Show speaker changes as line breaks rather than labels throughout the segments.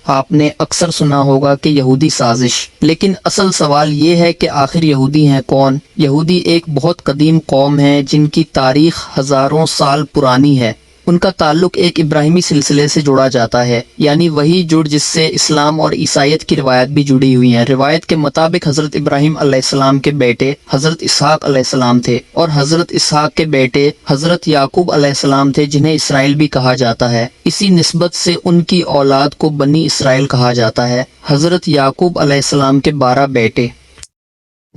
آپ نے اکثر سنا ہوگا کہ یہودی سازش، لیکن اصل سوال یہ ہے کہ آخر یہودی ہیں کون؟ یہودی ایک بہت قدیم قوم ہے جن کی تاریخ ہزاروں سال پرانی ہے۔ ان کا تعلق ایک ابراہیمی سلسلے سے جوڑا جاتا ہے، یعنی وہی جڑ جس سے اسلام اور عیسائیت کی روایت بھی جڑی ہوئی ہیں۔ روایت کے مطابق حضرت ابراہیم علیہ السلام کے بیٹے حضرت اسحاق علیہ السلام تھے، اور حضرت اسحاق کے بیٹے حضرت یعقوب علیہ السلام تھے، جنہیں اسرائیل بھی کہا جاتا ہے۔ اسی نسبت سے ان کی اولاد کو بنی اسرائیل کہا جاتا ہے۔ حضرت یعقوب علیہ السلام کے 12 بیٹے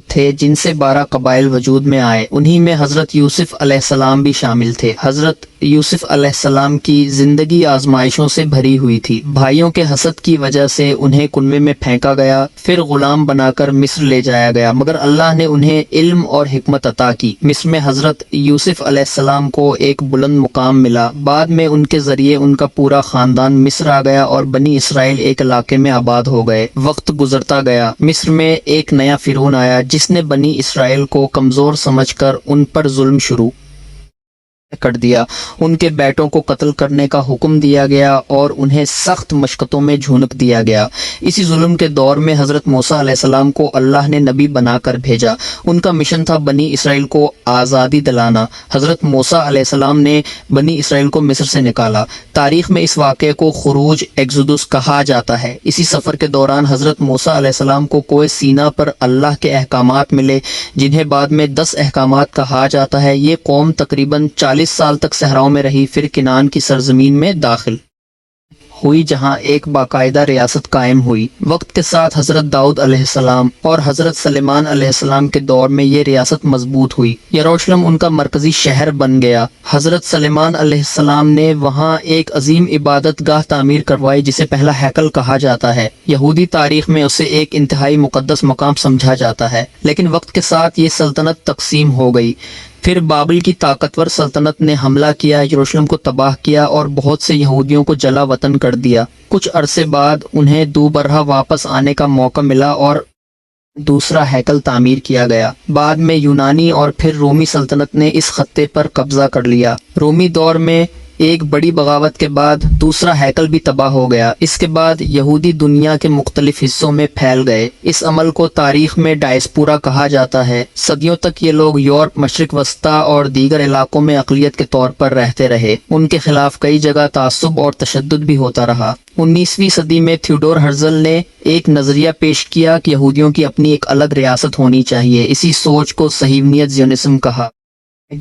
تھے، جن سے 12 قبائل وجود میں آئے۔ انہی میں حضرت یوسف علیہ السلام بھی شامل تھے۔ حضرت یوسف علیہ السلام کی زندگی آزمائشوں سے بھری ہوئی تھی۔ بھائیوں کے حسد کی وجہ سے انہیں کنویں میں پھینکا گیا، پھر غلام بنا کر مصر لے جایا گیا، مگر اللہ نے انہیں علم اور حکمت عطا کی۔ مصر میں حضرت یوسف علیہ السلام کو ایک بلند مقام ملا۔ بعد میں ان کے ذریعے ان کا پورا خاندان مصر آ گیا اور بنی اسرائیل ایک علاقے میں آباد ہو گئے۔ وقت گزرتا گیا، مصر میں ایک نیا فرعون آیا جس نے بنی اسرائیل کو کمزور سمجھ کر ان پر ظلم شروع کر دیا۔ ان کے بیٹوں کو قتل کرنے کا حکم دیا گیا اور انہیں سخت مشقتوں میں جھونک دیا گیا۔ اسی ظلم کے دور میں حضرت موسیٰ علیہ السلام کو اللہ نے نبی بنا کر بھیجا۔ ان کا مشن تھا بنی اسرائیل کو آزادی دلانا۔ حضرت موسیٰ علیہ السلام نے بنی اسرائیل کو مصر سے نکالا۔ تاریخ میں اس واقعے کو خروج ایگزودس کہا جاتا ہے۔ اسی سفر کے دوران حضرت موسیٰ علیہ السلام کو کوہ سینا پر اللہ کے احکامات ملے، جنہیں بعد میں 10 احکامات کہا جاتا ہے۔ یہ قوم تقریباً 40 سال تک صحراؤں میں رہی، پھر کنعان کی سرزمین میں داخل ہوئی جہاں ایک باقاعدہ ریاست قائم ہوئی۔ وقت کے ساتھ حضرت داؤد علیہ السلام اور حضرت سلیمان علیہ السلام کے دور میں یہ ریاست مضبوط ہوئی۔ یروشلم ان کا مرکزی شہر بن گیا۔ حضرت سلیمان علیہ السلام نے وہاں ایک عظیم عبادت گاہ تعمیر کروائی جسے پہلا ہیکل کہا جاتا ہے۔ یہودی تاریخ میں اسے ایک انتہائی مقدس مقام سمجھا جاتا ہے، لیکن وقت کے ساتھ یہ سلطنت تقسیم ہو گئی۔ پھر بابل کی طاقتور سلطنت نے حملہ کیا، یروشلم کو تباہ کیا اور بہت سے یہودیوں کو جلا وطن کر دیا۔ کچھ عرصے بعد انہیں دوبارہ واپس آنے کا موقع ملا اور دوسرا ہیکل تعمیر کیا گیا۔ بعد میں یونانی اور پھر رومی سلطنت نے اس خطے پر قبضہ کر لیا۔ رومی دور میں ایک بڑی بغاوت کے بعد دوسرا ہیکل بھی تباہ ہو گیا۔ اس کے بعد یہودی دنیا کے مختلف حصوں میں پھیل گئے۔ اس عمل کو تاریخ میں ڈائسپورا کہا جاتا ہے۔ صدیوں تک یہ لوگ یورپ، مشرق وسطیٰ اور دیگر علاقوں میں اقلیت کے طور پر رہتے رہے۔ ان کے خلاف کئی جگہ تعصب اور تشدد بھی ہوتا رہا۔ 19ویں صدی میں تھیوڈور ہرزل نے ایک نظریہ پیش کیا کہ یہودیوں کی اپنی ایک الگ ریاست ہونی چاہیے۔ اسی سوچ کو صہیونیت زیونسم کہا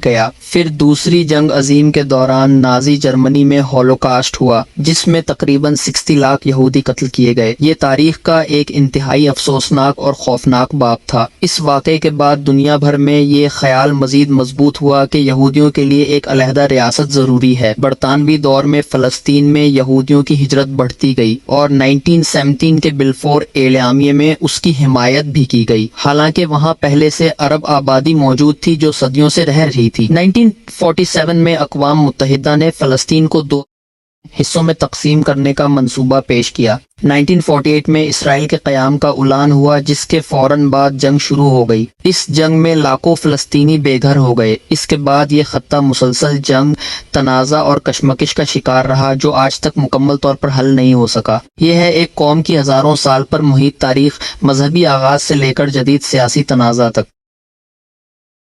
گیا۔ پھر دوسری جنگ عظیم کے دوران نازی جرمنی میں ہولوکاسٹ ہوا، جس میں تقریباً 60 لاکھ یہودی قتل کیے گئے۔ یہ تاریخ کا ایک انتہائی افسوسناک اور خوفناک باب تھا۔ اس واقعے کے بعد دنیا بھر میں یہ خیال مزید مضبوط ہوا کہ یہودیوں کے لیے ایک علیحدہ ریاست ضروری ہے۔ برطانوی دور میں فلسطین میں یہودیوں کی ہجرت بڑھتی گئی اور 1917 کے بلفور اعلامیے میں اس کی حمایت بھی کی گئی، حالانکہ وہاں پہلے سے عرب آبادی موجود تھی جو صدیوں سے رہ رہی تھی۔ 1947 میں اقوام متحدہ نے فلسطین کو 2 حصوں میں تقسیم کرنے کا منصوبہ پیش کیا۔ 1948 میں اسرائیل کے قیام کا اعلان ہوا، جس کے فوراً بعد جنگ شروع ہو گئی۔ اس جنگ میں لاکھوں فلسطینی بے گھر ہو گئے۔ اس کے بعد یہ خطہ مسلسل جنگ، تنازع اور کشمکش کا شکار رہا، جو آج تک مکمل طور پر حل نہیں ہو سکا۔ یہ ہے ایک قوم کی ہزاروں سال پر محیط تاریخ، مذہبی آغاز سے لے کر جدید سیاسی تنازع تک۔